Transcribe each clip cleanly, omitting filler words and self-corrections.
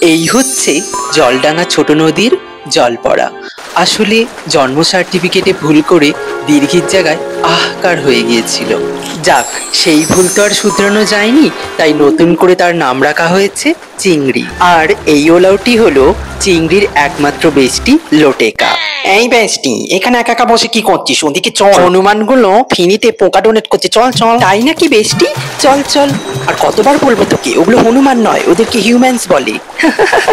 এই হচ্ছে জলডাঙ্গা ছোট নদীর জলপড়া। আসলে জন্ম সার্টিফিকেটে ভুল করে দীর্ঘির জায়গায় আহকার হয়ে গিয়েছিল। যাক, সেই ভুল তো আর শুধরানো যায়নি, তাই নতুন করে তার নাম রাখা হয়েছে চিংড়ি। আর এই ওলাউটি হলো চিংড়ির একমাত্র বেস্টি লোটেকা। এই বেস্টি, এখানে একা একা বসে কি করছিস? ওদিকে চল, হনুমানগুলো ফিনিতে পোকা ডোনেট করছে, চল চল। তাই নাকি বেস্টি? চল চল। আর কতবার বলবো তোকে, ওগুলো হনুমান নয়, ওদেরকে হিউম্যানস বলে।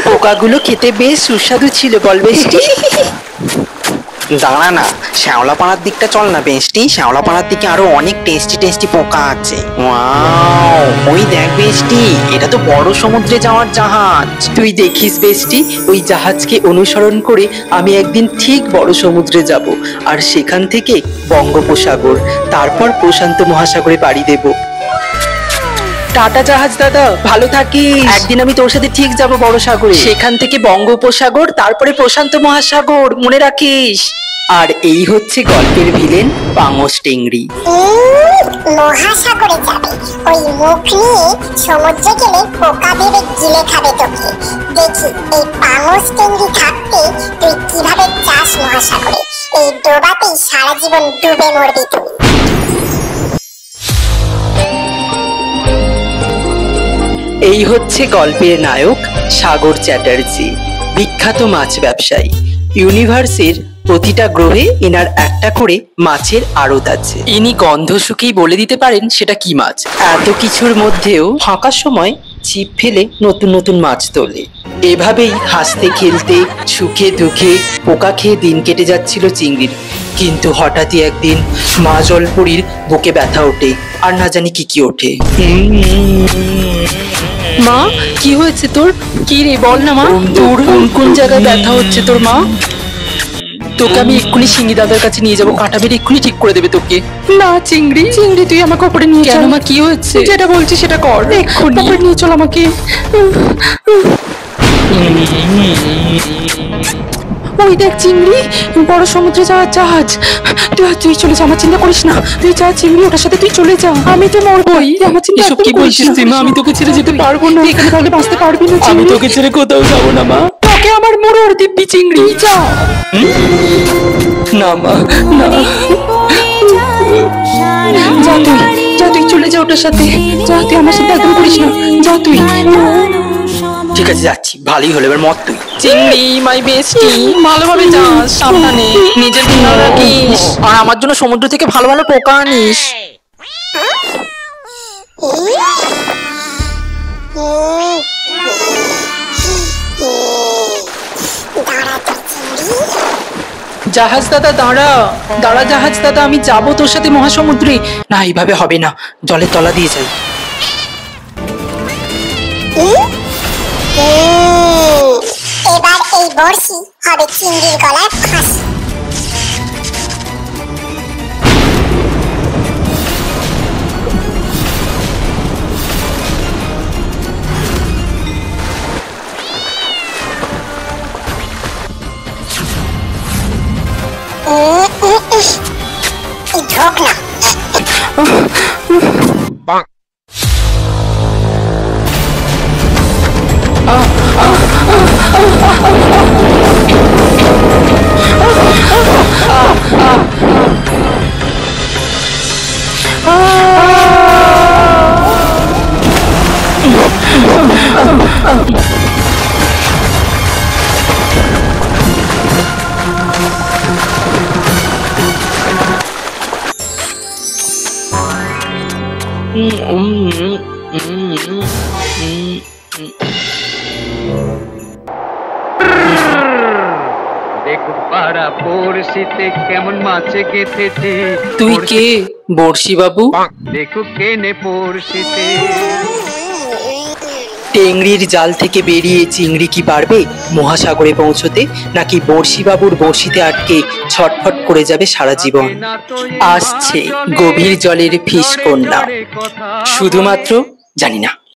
পোকাগুলো খেতে বেশ সুস্বাদু ছিল বল বেস্টি? দাঁড়া না, শ্যাওলাপাড়ার দিকটা চল না বেস্টি। শ্যাওলাপাড়ার দিকে আরো অনেক টেস্টি টেস্টি পোকা আছে। ওয়াও, ওই দেখ বেস্টি, এটা তো বড় সমুদ্রে যাওয়ার জাহাজ। তুই দেখিস বেস্টি, ওই জাহাজকে অনুসরণ করে আমি একদিন ঠিক বড় সমুদ্রে যাব, আর সেখান থেকে বঙ্গোপসাগর, তারপর প্রশান্ত মহাসাগরে পাড়ি দেব। টাটা জাহাজ দাদা, ভালো থাকিস। একদিন আমি তোর সাথে ঠিক যাব বড় সাগরে, সেখান থেকে বঙ্গোপসাগর, তারপরে প্রশান্ত মহাসাগর, মনে রাখিস। আর এই হচ্ছে গল্পের ভিলেন পাঙস টেংরি। মহাসাগরে যাবে, ওই মুখ নিয়ে সমুদ্রে গেলে পোকা ভেবে গিলে খাবে তোকে। দেখি এই পাঙস টেংরি থাকতে তুই কিভাবে যাস মহাসাগরে। এই ডোবাতেই সারা জীবন ডুবে মরবি তুই। এই হচ্ছে গল্পের নায়ক সাগর চ্যাটার্জি, বিখ্যাত মাছ ব্যবসায়ী। ইউনিভার্সের প্রতিটা গ্রহে এনার একটা করে মাছের আড়ত আছে। ইনি গন্ধ শুকেই বলে দিতে পারেন সেটা কি মাছ। এত কিছুর মধ্যেও ফাঁকা সময় ছিপ ফেলে নতুন নতুন মাছ তোলে। এভাবেই হাসতে খেলতে সুখে দুঃখে পোকা খেয়ে দিন কেটে যাচ্ছিল চিংড়ির। কিন্তু হঠাৎই একদিন মা জলপুরীর বুকে ব্যথা ওঠে, আর না জানি কি কি ওঠে। মা, কি হয়েছে তোর? কি রে বল না মা, তোর কোন কোন জায়গায় ব্যথা হচ্ছে তোর মা? তোকে আমি এক্ষুনি সিঙ্গি দাদার কাছে নিয়ে যাবো, কাটা বের এক্ষুনি ঠিক করে দেবে তোকে। না চিংড়ি, চিংড়ি তুই আমাকে ওপরে নিয়ে চল। কেন মা, কি হয়েছে? যেটা বলছি সেটা কর, এক্ষুনি ওপরে নিয়ে চল আমাকে। ওই দেখ চিংড়ি, বড় সমুদ্রে যাওয়ার জাহাজ। তুই চলে যা, আমার চিন্তা করিস না। তুই যা চিংড়ি, ওটার সাথে তুই চলে যা, আমি তো মরবই। আমার চিন্তা এসব কি বলছিস তুই মা? আমি তোকে ছেড়ে যেতে পারবো না। এখানে তাহলে বাঁচতে পারবি না। আমি তোকে ছেড়ে কোথাও যাবো না মা। তোকে আমার মোড়র দিব্যি চিংড়ি, যা। না মা, না। যা তুই চলে যা ওটার সাথে। যা, তুই আমার সাথে একদম করিস না। যা তুই। ঠিক আছে যাচ্ছি, ভালোই হলো, এবার মত তুই। চিংড়ি মাই বেস্টি, ভালোভাবে যাস, সাবধানে, নিজের খেয়াল রাখিস, আর আমার জন্য সমুদ্র থেকে ভালো ভালো পোকা আনিস। জাহাজ দাদা দাঁড়া, দাঁড়া জাহাজ দাদা, আমি যাবো তোর সাথে মহাসমুদ্রে। না, এইভাবে হবে না, জলের তলা দিয়ে যাই। এবার এই বড়শি হবে চিংড়ির গলার ফাঁসি। ঢোক না। কেমন মাছে গেঁথেছি। তুই কে বড়শি বাবু? দেখো কেনে বড়শিতে। টেংরির জাল থেকে বেরিয়ে চিংড়ি কি পারবে মহাসাগরে পৌঁছতে, নাকি বড়শি বাবুর বড়শিতে আটকে ছটফট করে যাবে সারা জীবন? আসছে গভীর জলের ফিশ কন্যা, শুধুমাত্র জানি না।